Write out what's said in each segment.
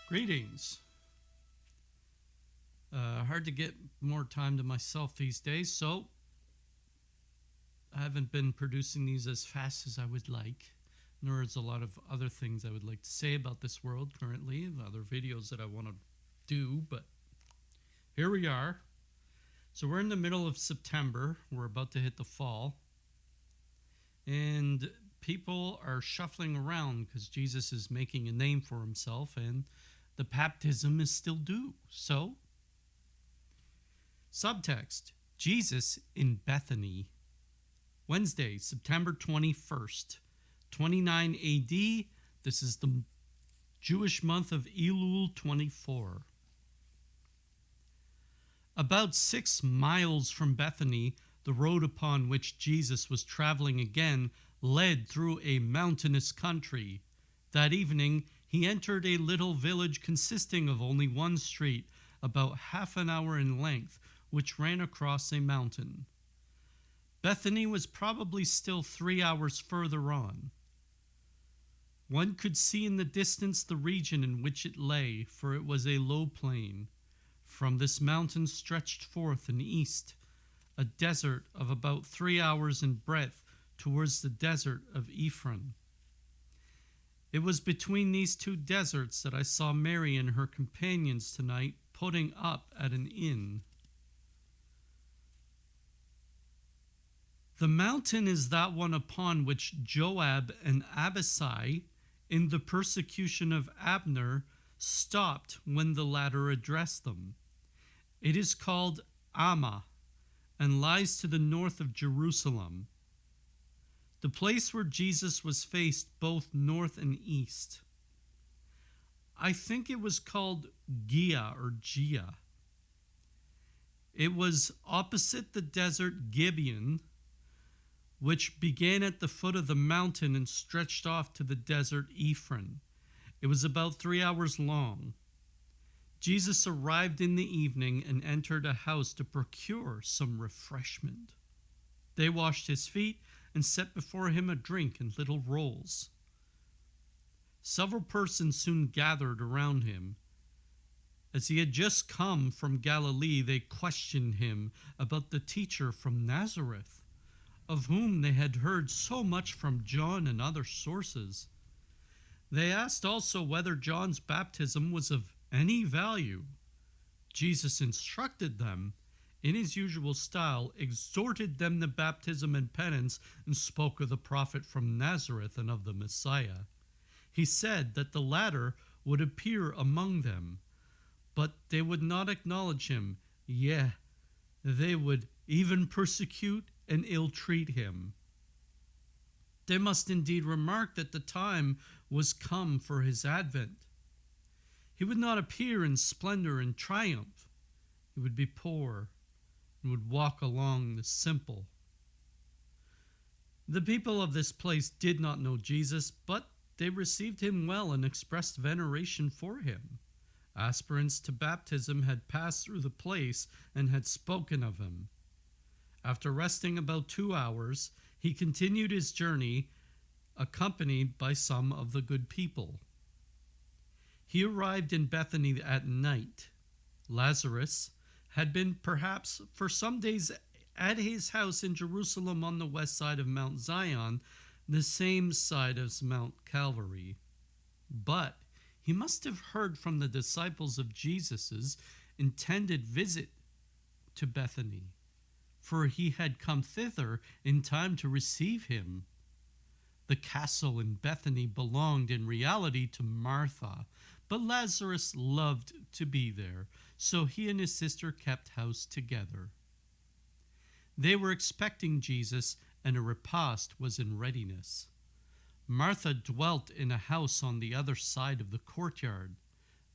Greetings. Hard to get more time to myself these days, so I haven't been producing these as fast as I would like, nor is a lot of other things I would like to say about this world currently, and other videos that I want to do, but here we are. So we're in the middle of September. We're about to hit the fall, and people are shuffling around because Jesus is making a name for himself, and the baptism is still due. So, subtext, Jesus in Bethany. Wednesday, September 21st, 29 AD. This is the Jewish month of Elul 24. About 6 miles from Bethany, the road upon which Jesus was traveling again led through a mountainous country. That evening, he entered a little village consisting of only one street, about half an hour in length, which ran across a mountain. Bethany was probably still 3 hours further on. One could see in the distance the region in which it lay, for it was a low plain. From this mountain stretched forth in east a desert of about 3 hours in breadth towards the desert of Ephraim. It was between these two deserts that I saw Mary and her companions tonight putting up at an inn. The mountain is that one upon which Joab and Abishai, in the persecution of Abner, stopped when the latter addressed them. It is called Ammah, and lies to the north of Jerusalem, the place where Jesus was faced both north and east. I think it was called Gia or Gia. It was opposite the desert Gibeon, which began at the foot of the mountain and stretched off to the desert Ephraim. It was about 3 hours long. Jesus arrived in the evening and entered a house to procure some refreshment. They washed his feet and set before him a drink and little rolls. Several persons soon gathered around him. As he had just come from Galilee, they questioned him about the teacher from Nazareth, of whom they had heard so much from John and other sources. They asked also whether John's baptism was of any value. Jesus instructed them in his usual style, exhorted them to baptism and penance, and spoke of the prophet from Nazareth and of the Messiah. He said that the latter would appear among them, but they would not acknowledge him. Yea, they would even persecute and ill-treat him. They must indeed remark that the time was come for his advent. He would not appear in splendor and triumph. He would be poor and would walk along the simple. The people of this place did not know Jesus, but they received him well and expressed veneration for him. Aspirants to baptism had passed through the place and had spoken of him. After resting about 2 hours, he continued his journey, accompanied by some of the good people. He arrived in Bethany at night. Lazarus had been perhaps for some days at his house in Jerusalem on the west side of Mount Zion, the same side as Mount Calvary. But he must have heard from the disciples of Jesus' intended visit to Bethany, for he had come thither in time to receive him. The castle in Bethany belonged in reality to Martha, but Lazarus loved to be there, so he and his sister kept house together. They were expecting Jesus, and a repast was in readiness. Martha dwelt in a house on the other side of the courtyard.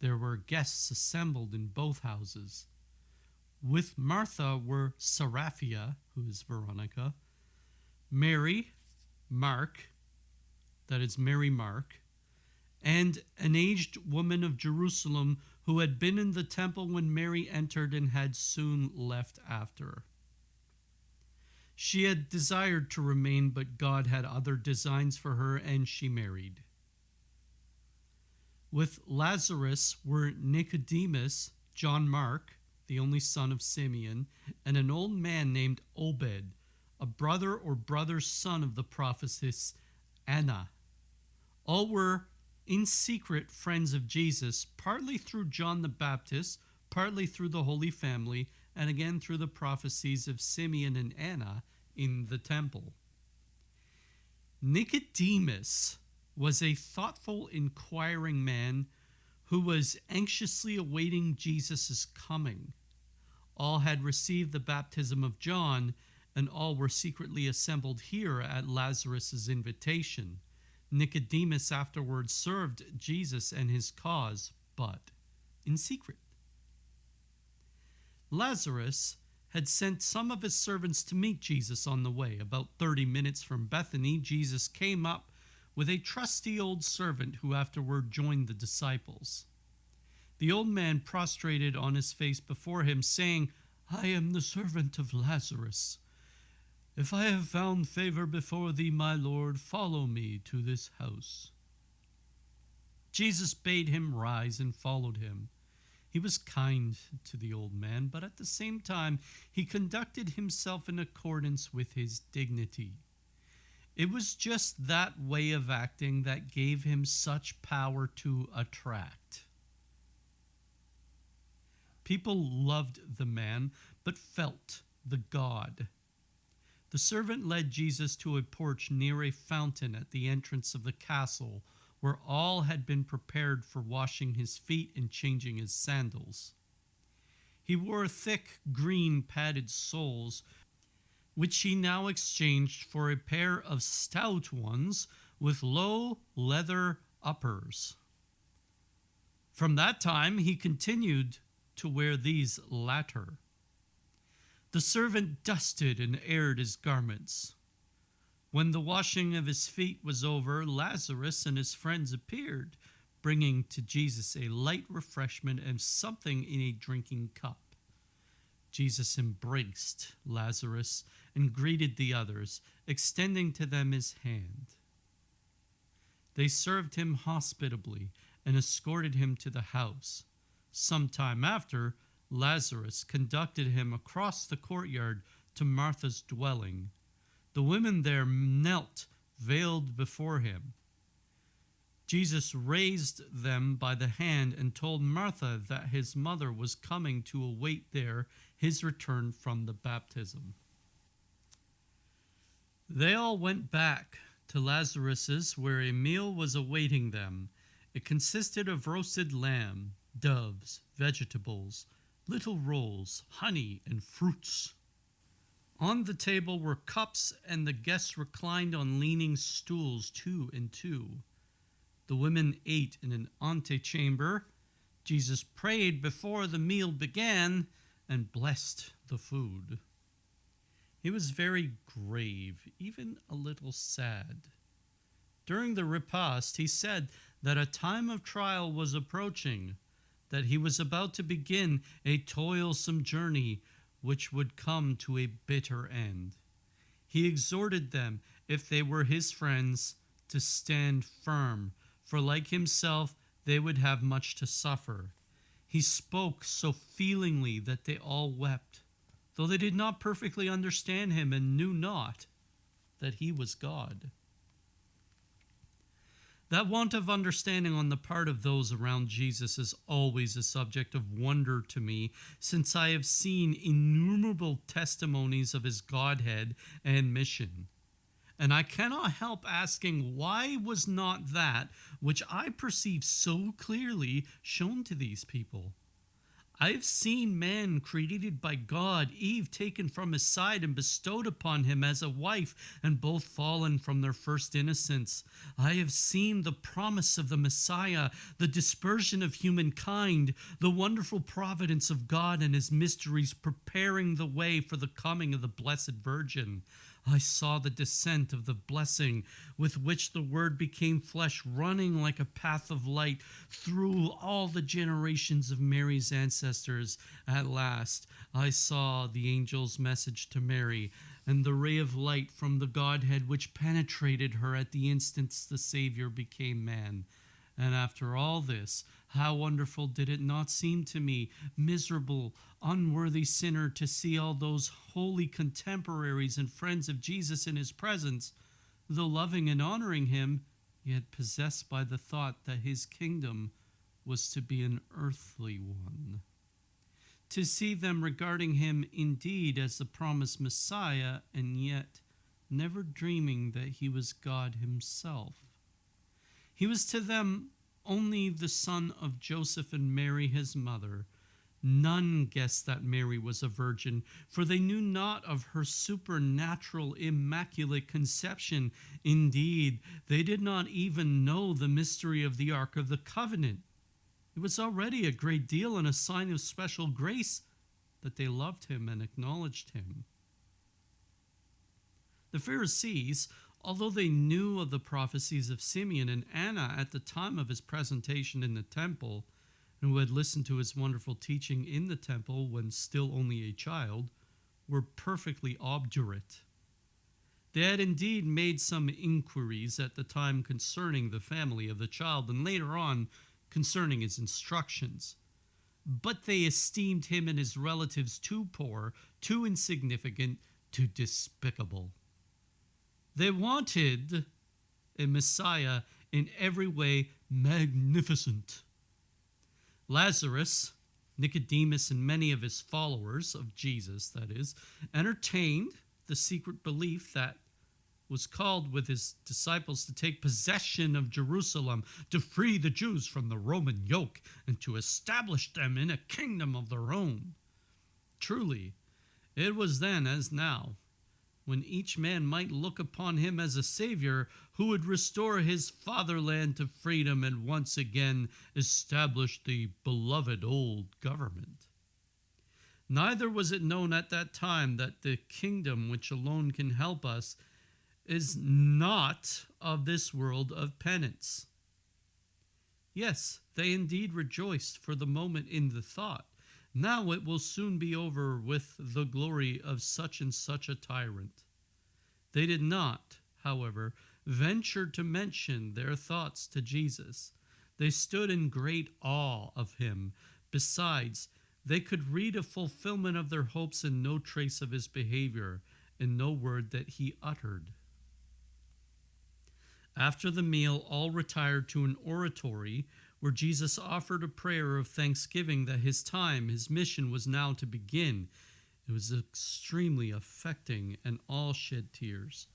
There were guests assembled in both houses. With Martha were Seraphia, who is Veronica, Mary, Mark, that is Mary Mark, and an aged woman of Jerusalem who had been in the temple when Mary entered and had soon left after. She had desired to remain, but God had other designs for her, and she married. With Lazarus were Nicodemus, John Mark, the only son of Simeon, and an old man named Obed, a brother or brother's son of the prophetess Anna. All were in secret friends of Jesus, partly through John the Baptist, partly through the Holy Family, and again through the prophecies of Simeon and Anna in the temple. Nicodemus was a thoughtful, inquiring man who was anxiously awaiting Jesus' coming. All had received the baptism of John, and all were secretly assembled here at Lazarus' invitation. Nicodemus afterwards served Jesus and his cause, but in secret. Lazarus had sent some of his servants to meet Jesus on the way. About 30 minutes from Bethany, Jesus came up with a trusty old servant who afterward joined the disciples. The old man prostrated on his face before him, saying, "I am the servant of Lazarus. If I have found favor before thee, my Lord, follow me to this house." Jesus bade him rise and followed him. He was kind to the old man, but at the same time he conducted himself in accordance with his dignity. It was just that way of acting that gave him such power to attract. People loved the man, but felt the God. The servant led Jesus to a porch near a fountain at the entrance of the castle, where all had been prepared for washing his feet and changing his sandals. He wore thick green padded soles, which he now exchanged for a pair of stout ones with low leather uppers. From that time he continued to wear these latter. The servant dusted and aired his garments. When the washing of his feet was over, Lazarus and his friends appeared, bringing to Jesus a light refreshment and something in a drinking cup. Jesus embraced Lazarus and greeted the others, extending to them his hand. They served him hospitably and escorted him to the house. Some time after, Lazarus conducted him across the courtyard to Martha's dwelling. The women there knelt, veiled before him. Jesus raised them by the hand and told Martha that his mother was coming to await there his return from the baptism. They all went back to Lazarus's, where a meal was awaiting them. It consisted of roasted lamb, doves, vegetables, little rolls, honey, and fruits. On the table were cups, and the guests reclined on leaning stools, 2 and 2. The women ate in an antechamber. Jesus prayed before the meal began and blessed the food. He was very grave, even a little sad. During the repast, he said that a time of trial was approaching, that he was about to begin a toilsome journey which would come to a bitter end. He exhorted them, if they were his friends, to stand firm, for like himself, they would have much to suffer. He spoke so feelingly that they all wept, though they did not perfectly understand him and knew not that he was God. That want of understanding on the part of those around Jesus is always a subject of wonder to me, since I have seen innumerable testimonies of his Godhead and mission. And I cannot help asking, why was not that which I perceive so clearly shown to these people? I have seen man created by God, Eve taken from his side and bestowed upon him as a wife, and both fallen from their first innocence. I have seen the promise of the Messiah, the dispersion of humankind, the wonderful providence of God and his mysteries preparing the way for the coming of the Blessed Virgin. I saw the descent of the blessing with which the Word became flesh, running like a path of light through all the generations of Mary's ancestors. At last, I saw the angel's message to Mary, and the ray of light from the Godhead which penetrated her at the instant the Savior became man. And after all this, how wonderful did it not seem to me, miserable, unworthy sinner, to see all those holy contemporaries and friends of Jesus in his presence, though loving and honoring him, yet possessed by the thought that his kingdom was to be an earthly one. To see them regarding him indeed as the promised Messiah, and yet never dreaming that he was God himself. He was to them only the son of Joseph and Mary his mother. None guessed that Mary was a virgin, for they knew not of her supernatural immaculate conception. Indeed, they did not even know the mystery of the Ark of the Covenant. It was already a great deal and a sign of special grace that they loved him and acknowledged him. The Pharisees, although they knew of the prophecies of Simeon and Anna at the time of his presentation in the temple, and who had listened to his wonderful teaching in the temple when still only a child, were perfectly obdurate. They had indeed made some inquiries at the time concerning the family of the child, and later on concerning his instructions. But they esteemed him and his relatives too poor, too insignificant, too despicable. They wanted a Messiah in every way magnificent. Lazarus, Nicodemus, and many of his followers of Jesus, that is, entertained the secret belief that was called with his disciples to take possession of Jerusalem, to free the Jews from the Roman yoke, and to establish them in a kingdom of their own. Truly, it was then as now, when each man might look upon him as a savior who would restore his fatherland to freedom and once again establish the beloved old government. Neither was it known at that time that the kingdom which alone can help us is not of this world of penance. Yes, they indeed rejoiced for the moment in the thought, now it will soon be over with the glory of such and such a tyrant. They did not, however, venture to mention their thoughts to Jesus. They stood in great awe of him. Besides, they could read a fulfillment of their hopes in no trace of his behavior, in no word that he uttered. After the meal, all retired to an oratory where Jesus offered a prayer of thanksgiving that his time, his mission was now to begin. It was extremely affecting, and all shed tears.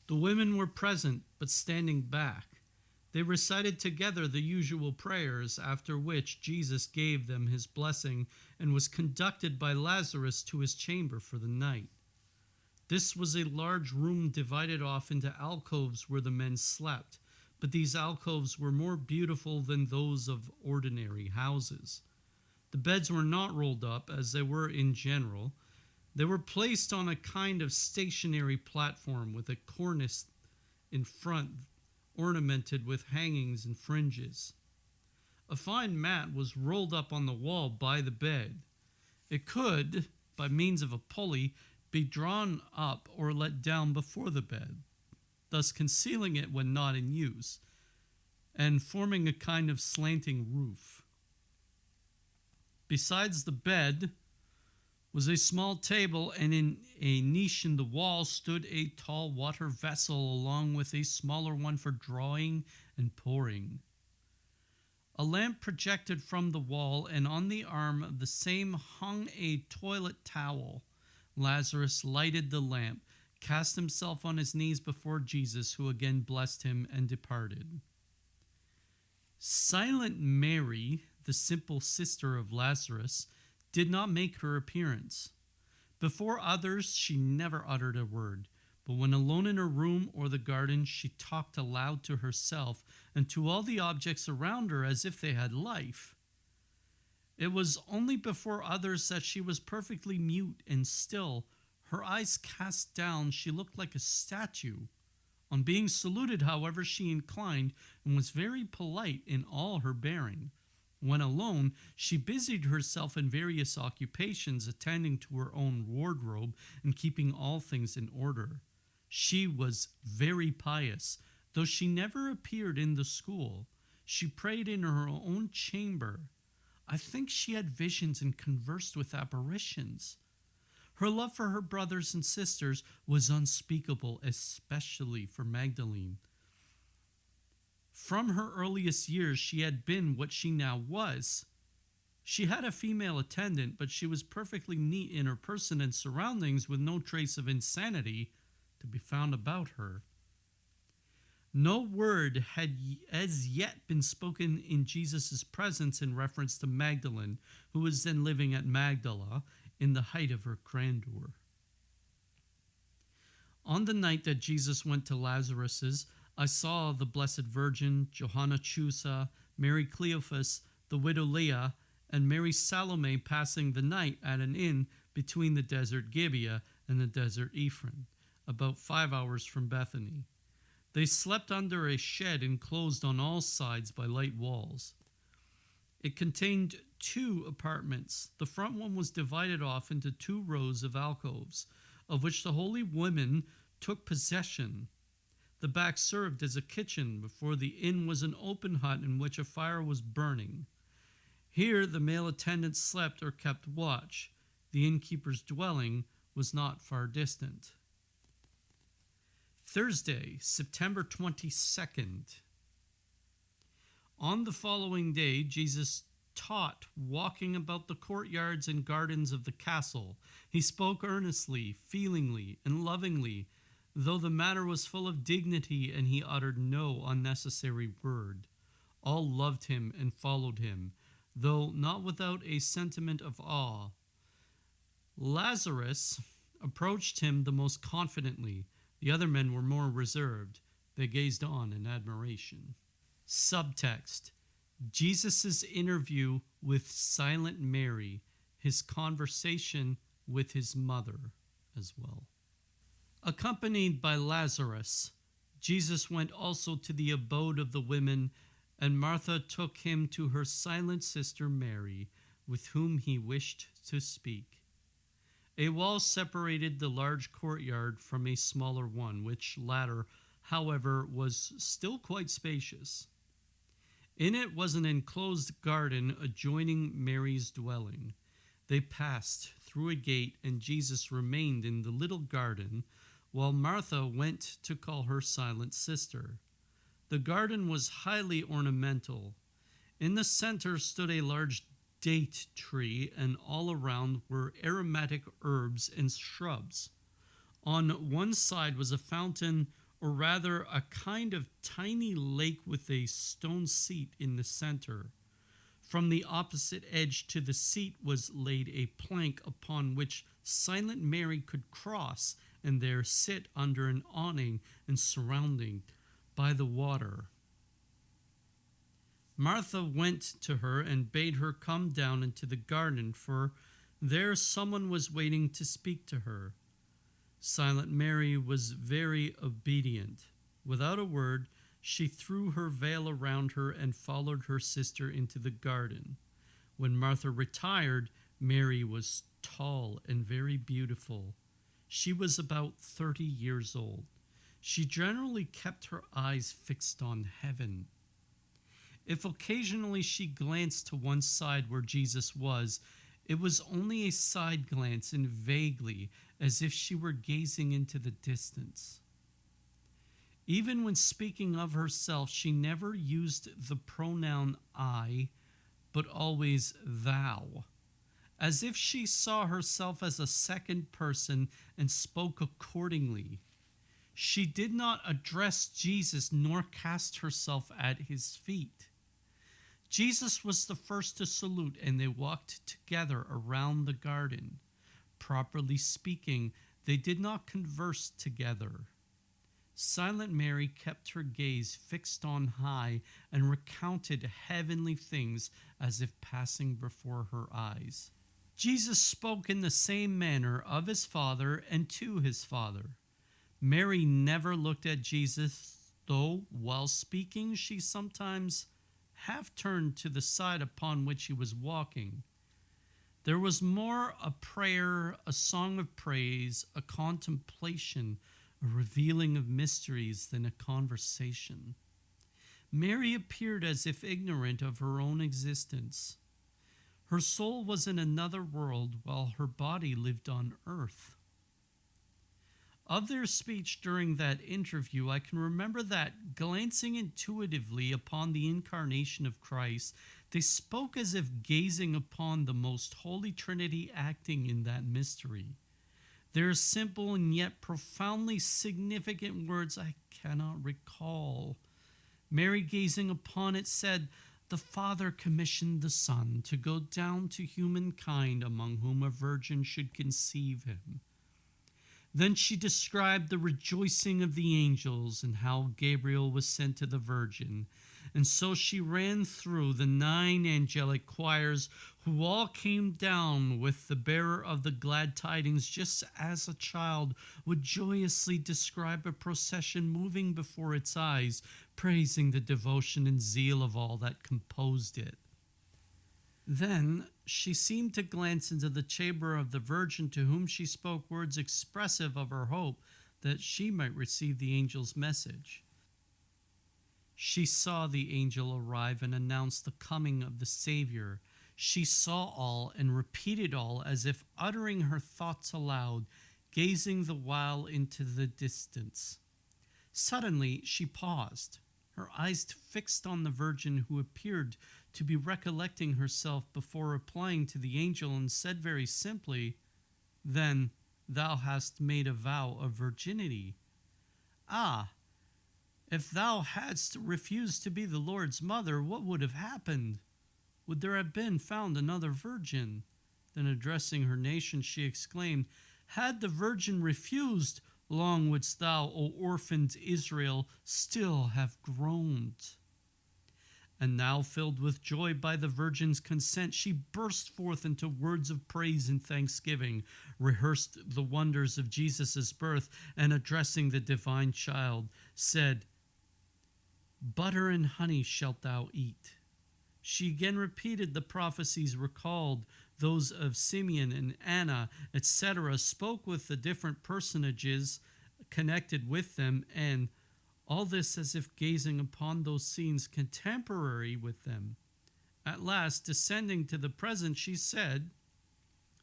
The women were present, but standing back. They recited together the usual prayers, after which Jesus gave them his blessing and was conducted by Lazarus to his chamber for the night. This was a large room divided off into alcoves where the men slept, but these alcoves were more beautiful than those of ordinary houses. The beds were not rolled up, as they were in general. They were placed on a kind of stationary platform with a cornice in front, ornamented with hangings and fringes. A fine mat was rolled up on the wall by the bed. It could, by means of a pulley, be drawn up or let down before the bed, thus concealing it when not in use, and forming a kind of slanting roof. Besides the bed was a small table, and in a niche in the wall stood a tall water vessel along with a smaller one for drawing and pouring. A lamp projected from the wall, and on the arm of the same hung a toilet towel. Lazarus lighted the lamp, cast himself on his knees before Jesus, who again blessed him and departed. Silent Mary, the simple sister of Lazarus, did not make her appearance. Before others, she never uttered a word, but when alone in her room or the garden, she talked aloud to herself and to all the objects around her as if they had life. It was only before others that she was perfectly mute and still. Her eyes cast down, she looked like a statue. On being saluted, however, she inclined and was very polite in all her bearing. When alone, she busied herself in various occupations, attending to her own wardrobe and keeping all things in order. She was very pious, though she never appeared in the school. She prayed in her own chamber. I think she had visions and conversed with apparitions. Her love for her brothers and sisters was unspeakable, especially for Magdalene. From her earliest years, she had been what she now was. She had a female attendant, but she was perfectly neat in her person and surroundings, with no trace of insanity to be found about her. No word had as yet been spoken in Jesus' presence in reference to Magdalene, who was then living at Magdala in the height of her grandeur. On the night that Jesus went to Lazarus's, I saw the Blessed Virgin, Johanna Chusa, Mary Cleophas, the widow Leah, and Mary Salome passing the night at an inn between the desert Gibeah and the desert Ephraim, about 5 hours from Bethany. They slept under a shed enclosed on all sides by light walls. It contained 2 apartments. The front one was divided off into 2 rows of alcoves, of which the holy women took possession. The back served as a kitchen, before the inn was an open hut in which a fire was burning. Here the male attendants slept or kept watch. The innkeeper's dwelling was not far distant. Thursday, September 22nd. On the following day, Jesus taught, walking about the courtyards and gardens of the castle. He spoke earnestly, feelingly, and lovingly, though the matter was full of dignity, and he uttered no unnecessary word. All loved him and followed him, though not without a sentiment of awe. Lazarus approached him the most confidently. The other men were more reserved. They gazed on in admiration. Subtext: Jesus' interview with silent Mary, his conversation with his mother as well. Accompanied by Lazarus, Jesus went also to the abode of the women, and Martha took him to her silent sister Mary, with whom he wished to speak. A wall separated the large courtyard from a smaller one, which latter, however, was still quite spacious. In it was an enclosed garden adjoining Mary's dwelling. They passed through a gate, and Jesus remained in the little garden, while Martha went to call her silent sister. The garden was highly ornamental. In the center stood a large date tree, and all around were aromatic herbs and shrubs. On one side was a fountain, or rather a kind of tiny lake with a stone seat in the center. From the opposite edge to the seat was laid a plank upon which silent Mary could cross and there sit under an awning and surrounded by the water. Martha went to her and bade her come down into the garden, for there someone was waiting to speak to her. Silent Mary was very obedient. Without a word, she threw her veil around her and followed her sister into the garden. When Martha retired, Mary was tall and very beautiful. She was about 30 years old. She generally kept her eyes fixed on heaven. If occasionally she glanced to one side where Jesus was, it was only a side glance, and vaguely, as if she were gazing into the distance. Even when speaking of herself, she never used the pronoun I, but always thou, as if she saw herself as a second person and spoke accordingly. She did not address Jesus nor cast herself at his feet. Jesus was the first to salute, and they walked together around the garden. Properly speaking, they did not converse together. Silent Mary kept her gaze fixed on high and recounted heavenly things as if passing before her eyes. Jesus spoke in the same manner of his Father and to his Father. Mary never looked at Jesus, though while speaking she sometimes half turned to the side upon which he was walking. There was more a prayer, a song of praise, a contemplation, a revealing of mysteries than a conversation. Mary appeared as if ignorant of her own existence. Her soul was in another world while her body lived on earth. Of their speech during that interview, I can remember that, glancing intuitively upon the incarnation of Christ, they spoke as if gazing upon the most holy Trinity acting in that mystery. Their simple and yet profoundly significant words I cannot recall. Mary, gazing upon it, said, "The Father commissioned the Son to go down to humankind, among whom a virgin should conceive him." Then she described the rejoicing of the angels and how Gabriel was sent to the Virgin. And so she ran through the 9 angelic choirs who all came down with the bearer of the glad tidings, just as a child would joyously describe a procession moving before its eyes, praising the devotion and zeal of all that composed it. Then she seemed to glance into the chamber of the Virgin, to whom she spoke words expressive of her hope that she might receive the angel's message. She saw the angel arrive and announce the coming of the Savior. She saw all and repeated all as if uttering her thoughts aloud, gazing the while into the distance. Suddenly she paused, her eyes fixed on the Virgin, who appeared to be recollecting herself before replying to the angel, and said very simply, "Then thou hast made a vow of virginity. Ah, if thou hadst refused to be the Lord's mother, what would have happened? Would there have been found another virgin?" Then addressing her nation, she exclaimed, "Had the Virgin refused, long wouldst thou, O orphaned Israel, still have groaned." And now, filled with joy by the Virgin's consent, she burst forth into words of praise and thanksgiving, rehearsed the wonders of Jesus' birth, and addressing the divine child, said, "Butter and honey shalt thou eat." She again repeated the prophecies recalled, those of Simeon and Anna, etc., spoke with the different personages connected with them, and all this as if gazing upon those scenes contemporary with them. At last, descending to the present, she said,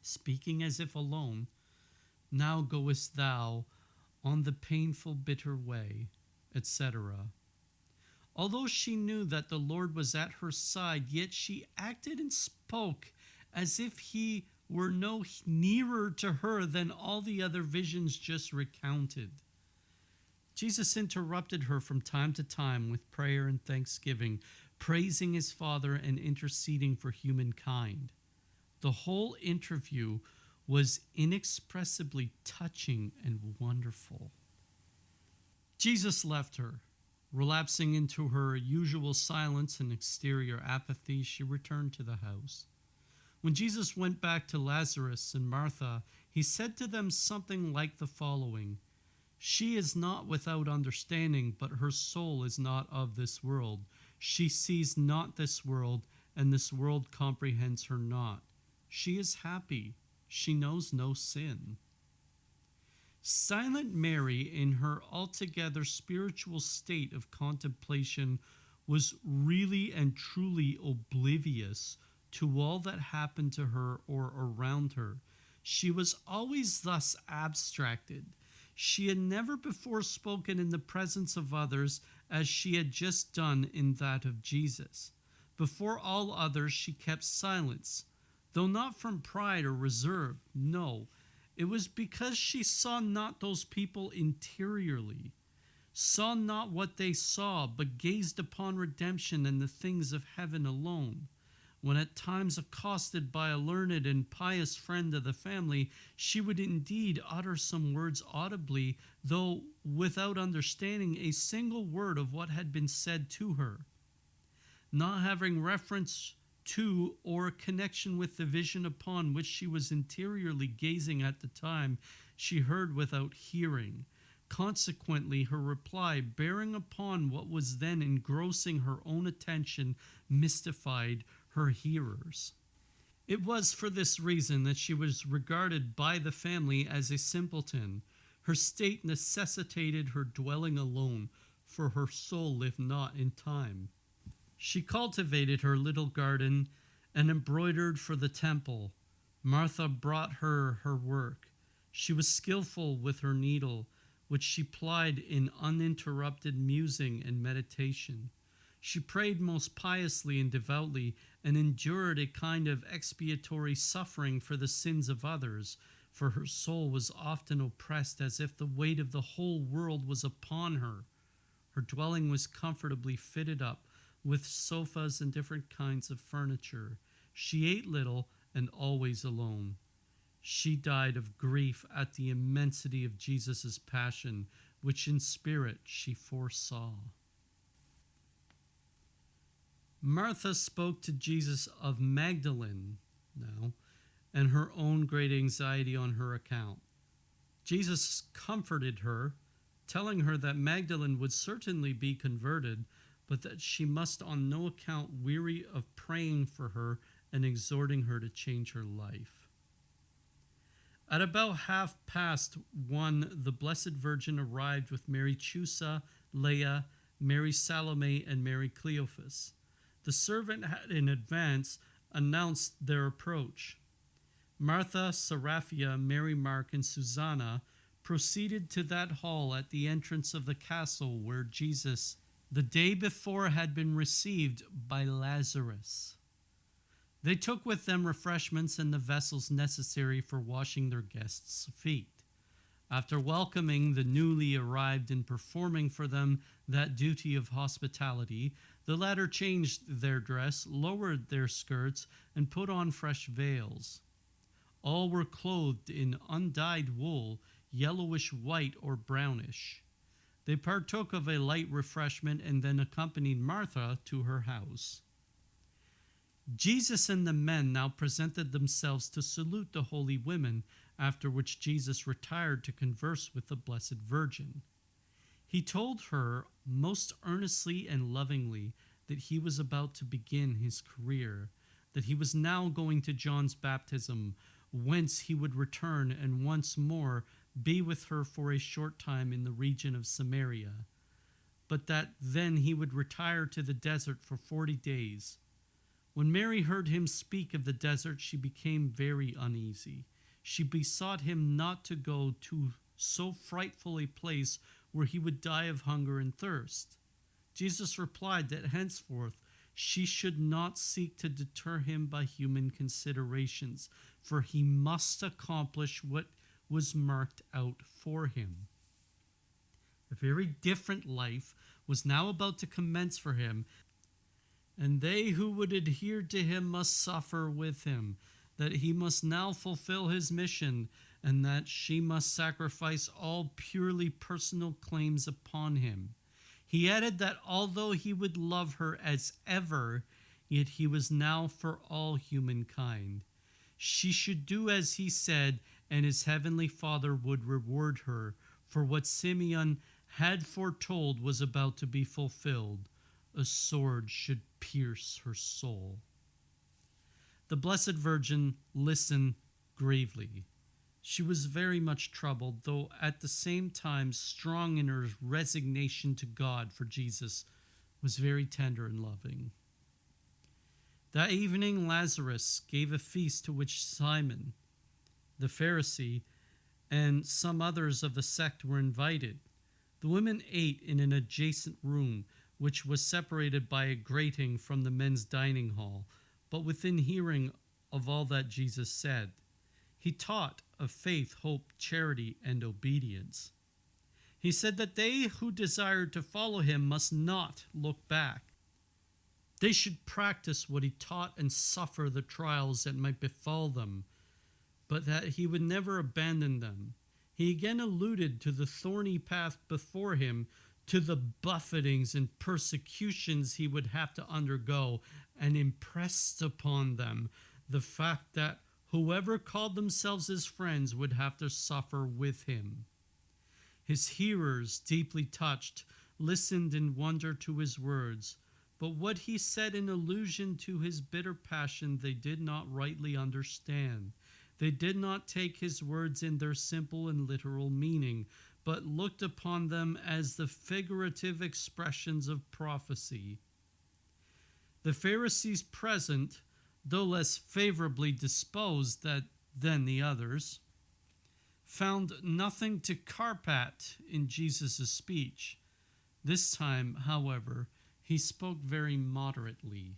speaking as if alone, "Now goest thou on the painful bitter way," etc. Although she knew that the Lord was at her side, yet she acted and spoke as if he were no nearer to her than all the other visions just recounted. Jesus interrupted her from time to time with prayer and thanksgiving, praising his Father and interceding for humankind. The whole interview was inexpressibly touching and wonderful. Jesus left her. Relapsing into her usual silence and exterior apathy, she returned to the house. When Jesus went back to Lazarus and Martha, he said to them something like the following: "She is not without understanding, but her soul is not of this world. She sees not this world, and this world comprehends her not. She is happy. She knows no sin." Silent Mary, in her altogether spiritual state of contemplation, was really and truly oblivious to all that happened to her or around her. She was always thus abstracted. She had never before spoken in the presence of others as she had just done in that of Jesus. Before all others she kept silence, though not from pride or reserve. No, it was because she saw not those people interiorly, saw not what they saw, but gazed upon redemption and the things of heaven alone. When at times accosted by a learned and pious friend of the family, she would indeed utter some words audibly, though without understanding a single word of what had been said to her. Not having reference to or connection with the vision upon which she was interiorly gazing at the time, she heard without hearing. Consequently, her reply, bearing upon what was then engrossing her own attention, mystified her hearers. It was for this reason that she was regarded by the family as a simpleton. Her state necessitated her dwelling alone, for her soul lived not in time. She cultivated her little garden and embroidered for the temple. Martha brought her work. She was skillful with her needle, which she plied in uninterrupted musing and meditation. She prayed most piously and devoutly, and endured a kind of expiatory suffering for the sins of others, for her soul was often oppressed as if the weight of the whole world was upon her. Her dwelling was comfortably fitted up with sofas and different kinds of furniture. She ate little and always alone. She died of grief at the immensity of Jesus' passion, which in spirit she foresaw. Martha spoke to Jesus of Magdalene now, and her own great anxiety on her account. Jesus comforted her, telling her that Magdalene would certainly be converted, but that she must on no account weary of praying for her and exhorting her to change her life. At about 1:30, the Blessed Virgin arrived with Mary Chusa, Leah, Mary Salome, and Mary Cleophas. The servant had in advance announced their approach. Martha, Seraphia, Mary Mark, and Susanna proceeded to that hall at the entrance of the castle where Jesus, the day before, had been received by Lazarus. They took with them refreshments and the vessels necessary for washing their guests' feet. After welcoming the newly arrived and performing for them that duty of hospitality, the latter changed their dress, lowered their skirts, and put on fresh veils. All were clothed in undyed wool, yellowish white or brownish. They partook of a light refreshment and then accompanied Martha to her house. Jesus and the men now presented themselves to salute the holy women, after which Jesus retired to converse with the Blessed Virgin. He told her most earnestly and lovingly that he was about to begin his career, that he was now going to John's baptism, whence he would return and once more be with her for a short time in the region of Samaria, but that then he would retire to the desert for 40 days. When Mary heard him speak of the desert, she became very uneasy. She besought him not to go to so frightful a place where he would die of hunger and thirst. Jesus replied that henceforth she should not seek to deter him by human considerations, for he must accomplish what was marked out for him. A very different life was now about to commence for him, and they who would adhere to him must suffer with him, that he must now fulfill his mission, and that she must sacrifice all purely personal claims upon him. He added that although he would love her as ever, yet he was now for all humankind. She should do as he said, and his heavenly Father would reward her, for what Simeon had foretold was about to be fulfilled. A sword should pierce her soul. The Blessed Virgin listened gravely. She was very much troubled, though at the same time strong in her resignation to God, for Jesus was very tender and loving. That evening Lazarus gave a feast to which Simon, the Pharisee, and some others of the sect were invited. The women ate in an adjacent room, which was separated by a grating from the men's dining hall, but within hearing of all that Jesus said. He taught of faith, hope, charity, and obedience. He said that they who desired to follow him must not look back. They should practice what he taught and suffer the trials that might befall them, but that he would never abandon them. He again alluded to the thorny path before him, to the buffetings and persecutions he would have to undergo, and impressed upon them the fact that whoever called themselves his friends would have to suffer with him. His hearers, deeply touched, listened in wonder to his words, but what he said in allusion to his bitter passion they did not rightly understand. They did not take his words in their simple and literal meaning, but looked upon them as the figurative expressions of prophecy. The Pharisees present, though less favorably disposed than the others, found nothing to carp at in Jesus' speech. This time, however, he spoke very moderately.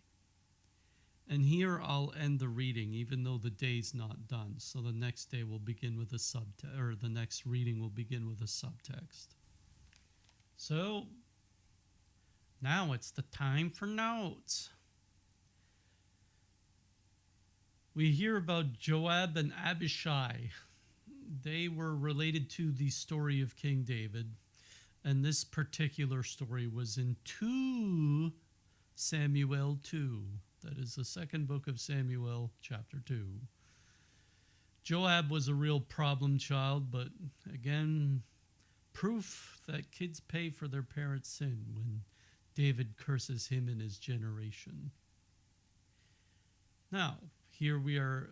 And here I'll end the reading, even though the day's not done. So the next day will begin with a subtext, or the next reading will begin with a subtext. So now it's the time for notes. We hear about Joab and Abishai. They were related to the story of King David. And this particular story was in 2 Samuel 2. That is the second book of Samuel, chapter 2. Joab was a real problem child, but again, proof that kids pay for their parents' sin when David curses him and his generation. Now, here we are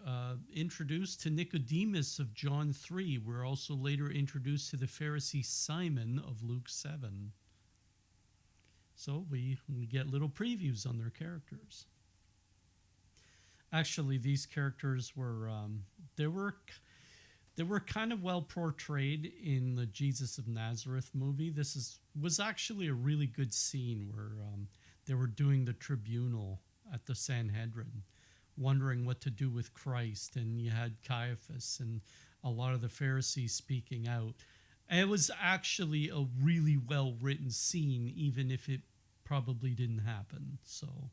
introduced to Nicodemus of John 3. We're also later introduced to the Pharisee Simon of Luke 7. So we get little previews on their characters. Actually, these characters were they were kind of well portrayed in the Jesus of Nazareth movie. Was actually a really good scene where they were doing the tribunal at the Sanhedrin, wondering what to do with Christ, and you had Caiaphas and a lot of the Pharisees speaking out. And it was actually a really well-written scene, even if it probably didn't happen. So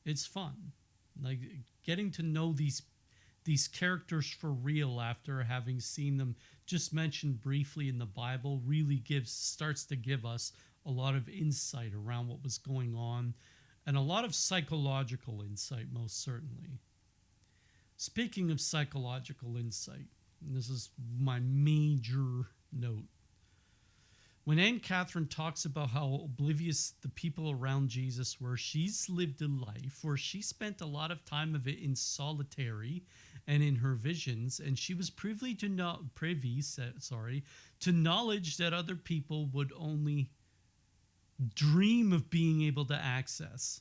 it's fun. Like getting to know these characters for real after having seen them just mentioned briefly in the Bible really starts to give us a lot of insight around what was going on, and a lot of psychological insight, most certainly. Speaking of psychological insight, and this is my major note, when Anne Catherine talks about how oblivious the people around Jesus were, she's lived a life where she spent a lot of time of it in solitary and in her visions, and she was privy to knowledge that other people would only dream of being able to access.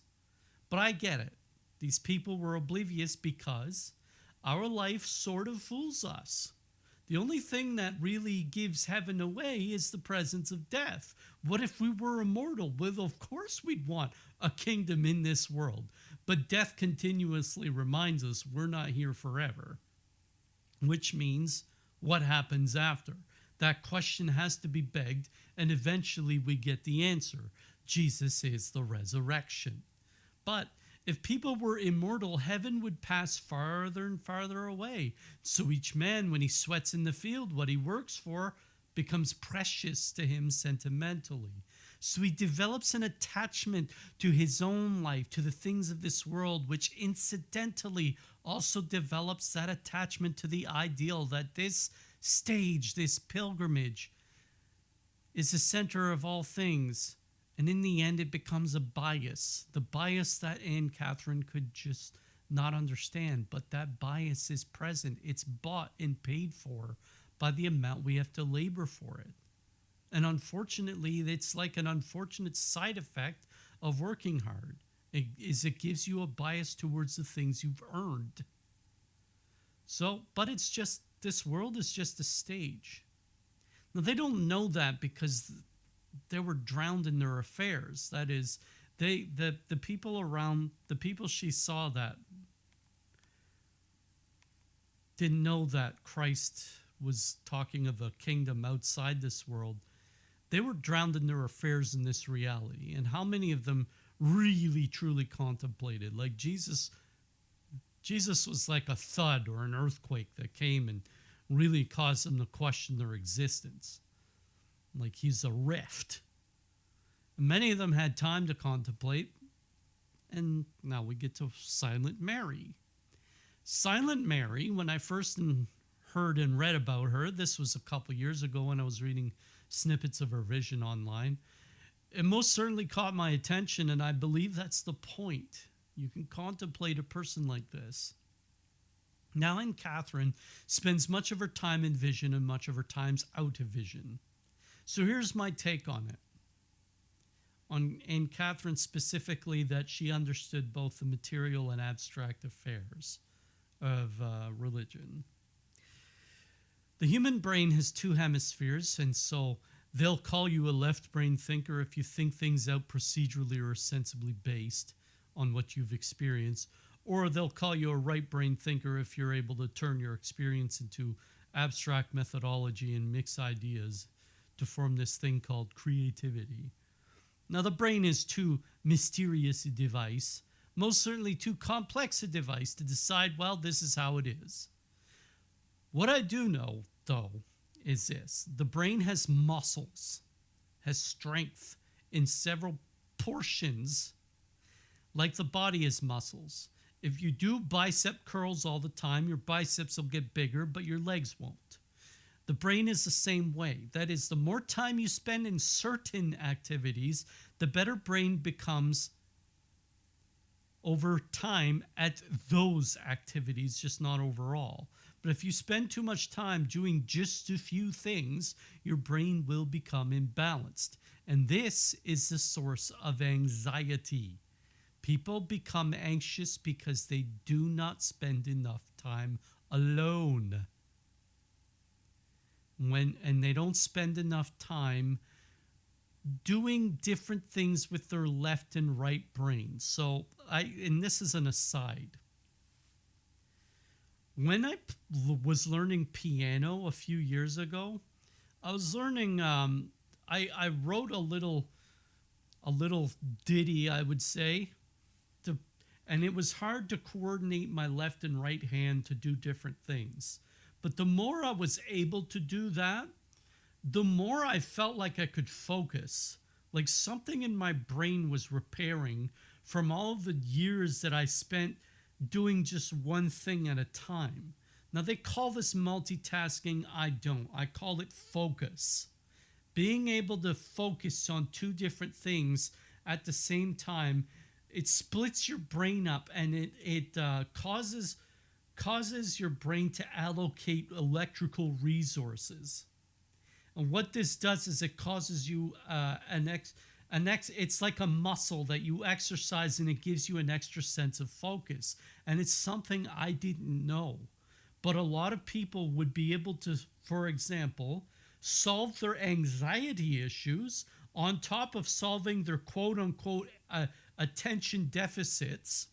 But I get it. These people were oblivious because our life sort of fools us. The only thing that really gives heaven away is the presence of death. What if we were immortal? Well, of course we'd want a kingdom in this world. But death continuously reminds us we're not here forever. Which means, what happens after? That question has to be begged, and eventually we get the answer. Jesus is the resurrection. But if people were immortal, heaven would pass farther and farther away. So each man, when he sweats in the field, what he works for becomes precious to him sentimentally. So he develops an attachment to his own life, to the things of this world, which incidentally also develops that attachment to the ideal that this stage, this pilgrimage, is the center of all things. And in the end, it becomes a bias, the bias that Anne Catherine could just not understand. But that bias is present. It's bought and paid for by the amount we have to labor for it. And unfortunately, it's like an unfortunate side effect of working hard. It gives you a bias towards the things you've earned. So, but it's just, this world is just a stage. Now, they don't know that because they were drowned in their affairs. That is, the people around, the people she saw that didn't know that Christ was talking of a kingdom outside this world. They were drowned in their affairs in this reality. And how many of them really, truly contemplated? Like Jesus was like a thud or an earthquake that came and really caused them to question their existence. Like he's a rift. Many of them had time to contemplate. And now we get to Silent Mary. Silent Mary, when I first heard and read about her, this was a couple years ago when I was reading snippets of her vision online, it most certainly caught my attention, and I believe that's the point. You can contemplate a person like this. Now, Anne Catherine spends much of her time in vision and much of her times out of vision. So here's my take on it. In Catherine specifically, that she understood both the material and abstract affairs of religion. The human brain has two hemispheres, and so they'll call you a left brain thinker if you think things out procedurally or sensibly based on what you've experienced, or they'll call you a right brain thinker if you're able to turn your experience into abstract methodology and mix ideas to form this thing called creativity. Now, the brain is too mysterious a device, most certainly too complex a device to decide, well, this is how it is. What I do know, though, is this. The brain has muscles, has strength in several portions, like the body has muscles. If you do bicep curls all the time, your biceps will get bigger, but your legs won't. The brain is the same way. That is, the more time you spend in certain activities, the better brain becomes over time at those activities, just not overall. But if you spend too much time doing just a few things, your brain will become imbalanced. And this is the source of anxiety. People become anxious because they do not spend enough time alone. And they don't spend enough time doing different things with their left and right brain. So and this is an aside. When I was learning piano a few years ago, I was learning. I wrote a little ditty, I would say, and it was hard to coordinate my left and right hand to do different things. But the more I was able to do that, the more I felt like I could focus, like something in my brain was repairing from all the years that I spent doing just one thing at a time. Now, they call this multitasking. I don't. I call it focus. Being able to focus on two different things at the same time, it splits your brain up, and it causes your brain to allocate electrical resources. And what this does is it causes you it's like a muscle that you exercise, and it gives you an extra sense of focus. And it's something I didn't know. But a lot of people would be able to, for example, solve their anxiety issues on top of solving their quote-unquote attention deficits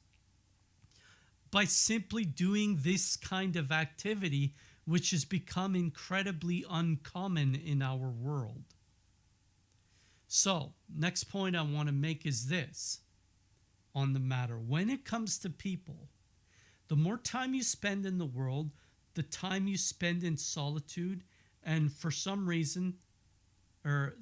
by simply doing this kind of activity, which has become incredibly uncommon in our world. So, next point I want to make is this on the matter. When it comes to people, the more time you spend in the world, the time you spend in solitude, and for some reason, I'll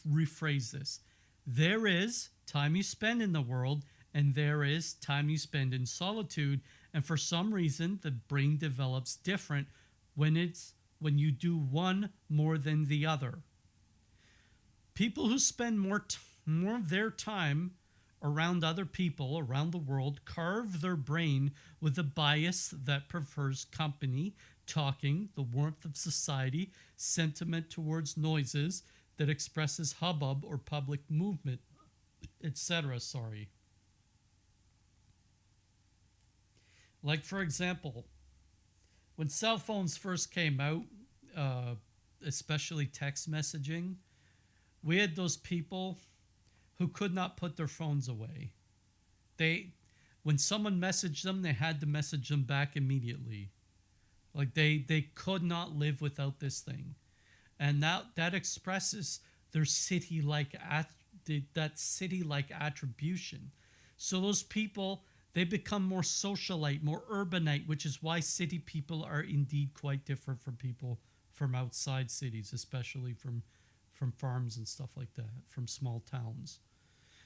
rephrase this. There is time you spend in the world, and there is time you spend in solitude. And for some reason, the brain develops different when you do one more than the other. People who spend more of their time around other people around the world carve their brain with a bias that prefers company, talking, the warmth of society, sentiment towards noises that expresses hubbub or public movement, etc. Like, for example, when cell phones first came out, especially text messaging, we had those people who could not put their phones away. When someone messaged them, they had to message them back immediately. Like they could not live without this thing. And that expresses their city-like attribution. So those people, they become more socialite, more urbanite, which is why city people are indeed quite different from people from outside cities, especially from farms and stuff like that, from small towns.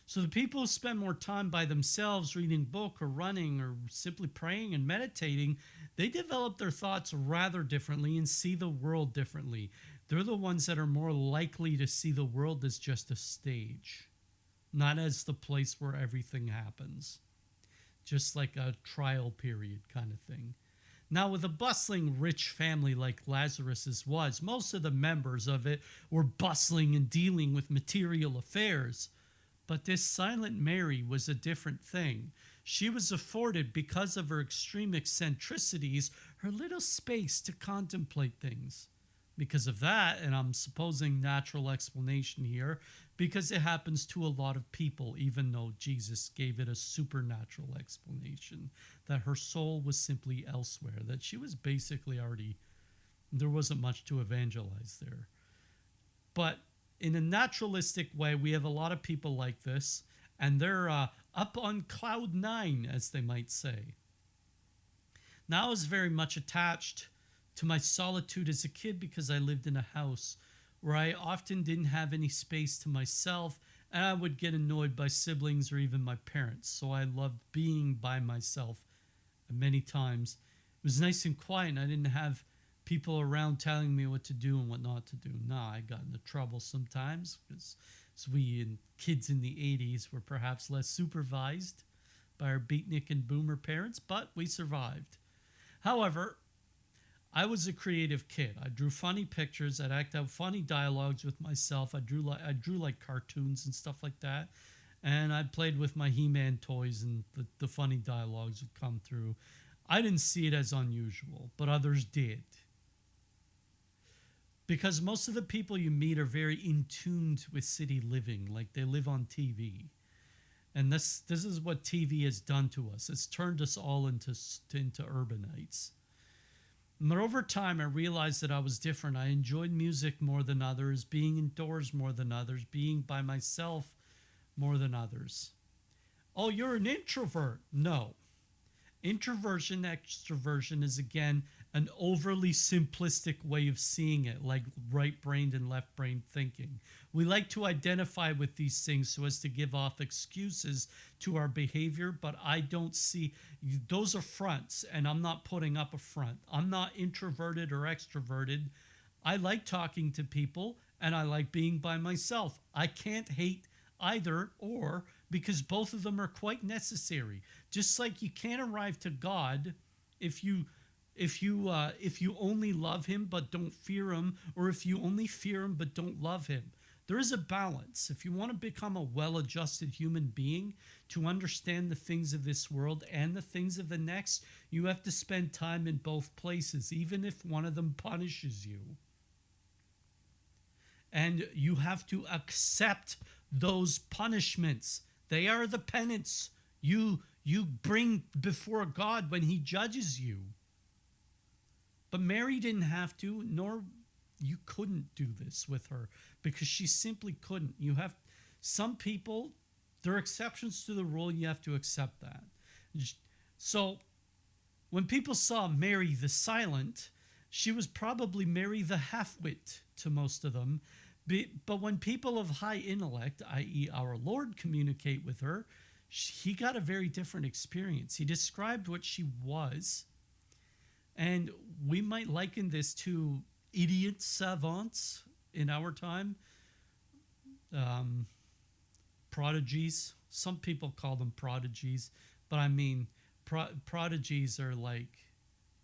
So the people who spend more time by themselves reading a book or running or simply praying and meditating, they develop their thoughts rather differently and see the world differently. They're the ones that are more likely to see the world as just a stage, not as the place where everything happens. just like a trial period kind of thing. Now, with a bustling, rich family like Lazarus's was, most of the members of it were bustling and dealing with material affairs. But this silent Mary was a different thing. She was afforded, because of her extreme eccentricities, her little space to contemplate things. Because of that, and I'm supposing natural explanation here, because it happens to a lot of people, even though Jesus gave it a supernatural explanation, that her soul was simply elsewhere, that she was basically already, there wasn't much to evangelize there. But in a naturalistic way, we have a lot of people like this, and they're up on cloud nine, as they might say. Now I was very much attached to my solitude as a kid because I lived in a house where I often didn't have any space to myself, and I would get annoyed by siblings or even my parents. So I loved being by myself many times. It was nice and quiet, and I didn't have people around telling me what to do and what not to do. Nah, I got into trouble sometimes because we and kids in the 80s were perhaps less supervised by our beatnik and boomer parents, but we survived. However, I was a creative kid. I drew funny pictures. I'd act out funny dialogues with myself. I drew like cartoons and stuff like that. And I played with my He-Man toys, and the funny dialogues would come through. I didn't see it as unusual, but others did. Because most of the people you meet are very in tune with city living, like they live on TV. And this is what TV has done to us. It's turned us all into urbanites. But over time, I realized that I was different. I enjoyed music more than others, being indoors more than others, being by myself more than others. Oh, you're an introvert. No. Introversion, extroversion is, again, an overly simplistic way of seeing it, like right-brained and left-brained thinking. We like to identify with these things so as to give off excuses to our behavior, but I don't see, those are fronts, and I'm not putting up a front. I'm not introverted or extroverted. I like talking to people, and I like being by myself. I can't hate either or, because both of them are quite necessary. Just like you can't arrive to God if you only love him but don't fear him, or if you only fear him but don't love him. There is a balance. If you want to become a well-adjusted human being, to understand the things of this world and the things of the next, you have to spend time in both places, even if one of them punishes you. And you have to accept those punishments. They are the penance you bring before God when he judges you. But Mary didn't have to, nor you couldn't do this with her, because she simply couldn't. You have some people, there are exceptions to the rule, you have to accept that. So when people saw Mary the silent, she was probably Mary the half-wit to most of them. But when people of high intellect, i.e. our Lord, communicate with her, he got a very different experience. He described what she was, and we might liken this to idiot savants in our time, prodigies. Some people call them prodigies, but I mean, prodigies are like,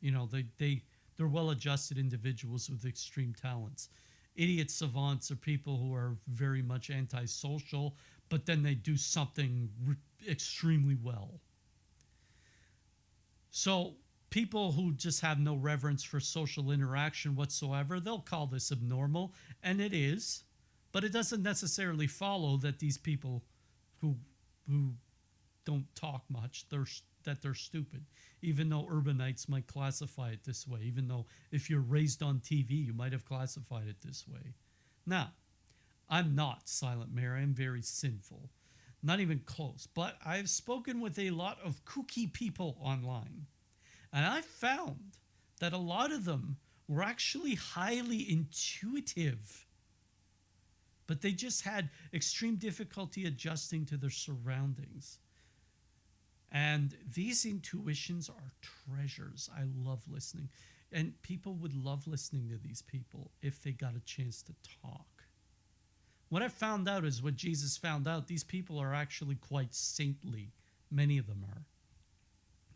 they're well-adjusted individuals with extreme talents. Idiot savants are people who are very much antisocial, but then they do something extremely well. So people who just have no reverence for social interaction whatsoever, they'll call this abnormal, and it is, but it doesn't necessarily follow that these people who don't talk much, that they're stupid, even though urbanites might classify it this way, even though if you're raised on TV, you might have classified it this way. Now, I'm not Silent Mary. I'm very sinful. Not even close. But I've spoken with a lot of kooky people online, and I found that a lot of them were actually highly intuitive, but they just had extreme difficulty adjusting to their surroundings. And these intuitions are treasures. I love listening. And people would love listening to these people if they got a chance to talk. What I found out is what Jesus found out. These people are actually quite saintly. Many of them are.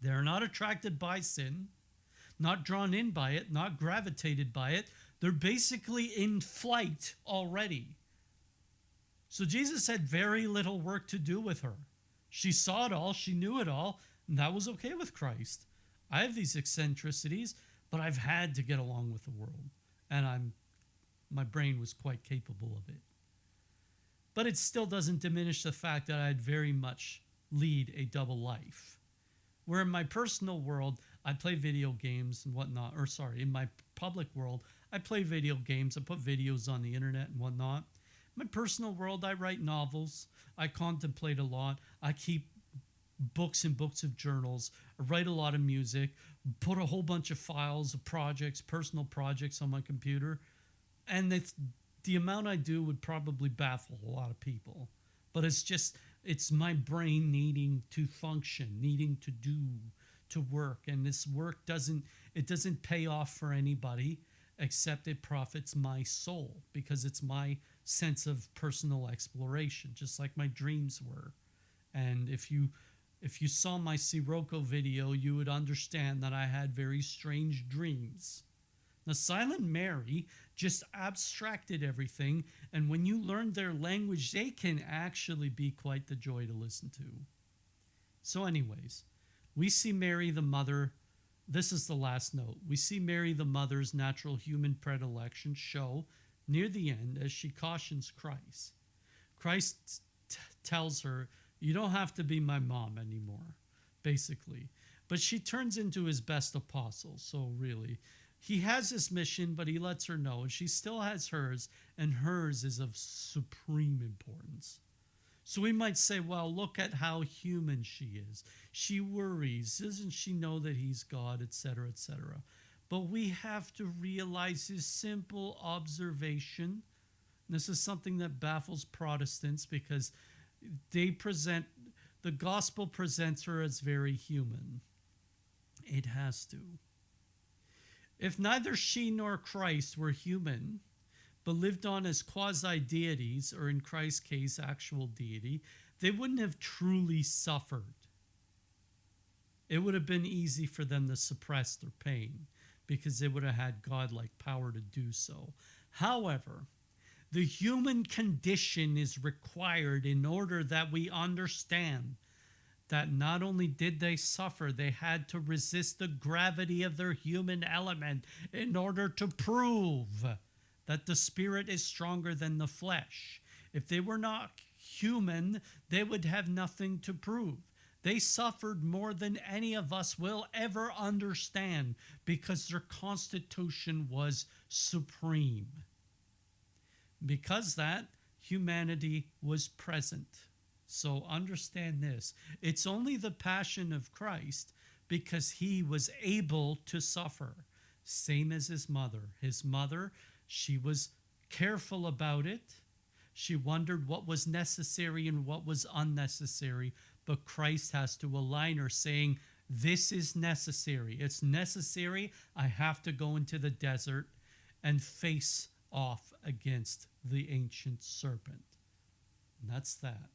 They are not attracted by sin, not drawn in by it, not gravitated by it. They're basically in flight already. So Jesus had very little work to do with her. She saw it all, she knew it all, and that was okay with Christ. I have these eccentricities, but I've had to get along with the world, and my brain was quite capable of it. But it still doesn't diminish the fact that I'd very much lead a double life. Where in my personal world, I play video games and whatnot, in my public world, I play video games, I put videos on the internet and whatnot. In my personal world, I write novels, I contemplate a lot, I keep books and books of journals, I write a lot of music, put a whole bunch of files of projects, personal projects on my computer, and the amount I do would probably baffle a lot of people. But it's my brain needing to function, needing to do, to work. And this work doesn't pay off for anybody, except it profits my soul, because it's my sense of personal exploration, just like my dreams were. And if you saw my Sirocco video, you would understand that I had very strange dreams. Now, Silent Mary just abstracted everything, and when you learn their language, they can actually be quite the joy to listen to. So anyways, we see Mary the mother. This is the last note. We see Mary the mother's natural human predilection show near the end as she cautions Christ. Christ tells her, you don't have to be my mom anymore, basically. But she turns into his best apostle, so really, he has his mission, but he lets her know, and she still has hers, and hers is of supreme importance. So we might say, well, look at how human she is. She worries. Doesn't she know that he's God, etc., etc.? But we have to realize his simple observation. This is something that baffles Protestants, because the gospel presents her as very human. It has to. If neither she nor Christ were human, but lived on as quasi-deities, or in Christ's case, actual deity, they wouldn't have truly suffered. It would have been easy for them to suppress their pain, because they would have had godlike power to do so. However, the human condition is required in order that we understand that not only did they suffer, they had to resist the gravity of their human element in order to prove that the spirit is stronger than the flesh. If they were not human, they would have nothing to prove. They suffered more than any of us will ever understand, because their constitution was supreme. Because that, humanity was present. So understand this. It's only the passion of Christ because he was able to suffer. Same as his mother. His mother, she was careful about it. She wondered what was necessary and what was unnecessary. But Christ has to align her, saying, this is necessary. It's necessary. I have to go into the desert and face off against the ancient serpent. And that's that.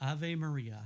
Ave Maria.